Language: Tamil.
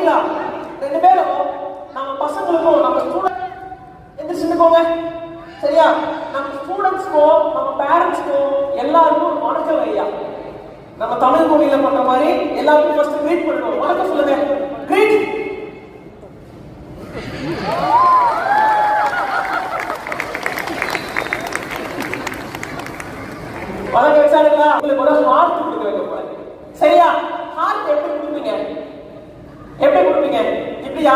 சரிங்களா? ரெண்டு பேரும் நம்ம பசங்களுக்கும் நம்ம ஸ்டூடெண்ட் எந்திரிச்சுக்கோங்க. சரியா? நம்ம ஸ்டூடெண்ட்ஸ்க்கும் நம்ம பேரண்ட்ஸ்க்கும் எல்லாருக்கும் வணக்கம் ஐயா. நம்ம தமிழ் மொழியில பண்ற மாதிரி எல்லாருக்கும் ஃபர்ஸ்ட் கிரீட் பண்ணணும். வணக்கம் சொல்லுங்க. கிரீட். வணக்கம் வச்சாங்களா? உங்களுக்கு ஒரு ஹார்ட் கொடுக்குறேங்க போல. சரியா? ஹார்ட் எப்படி கொடுப்பீங்க? எப்படி கொடுப்பீங்க? இப்படியா?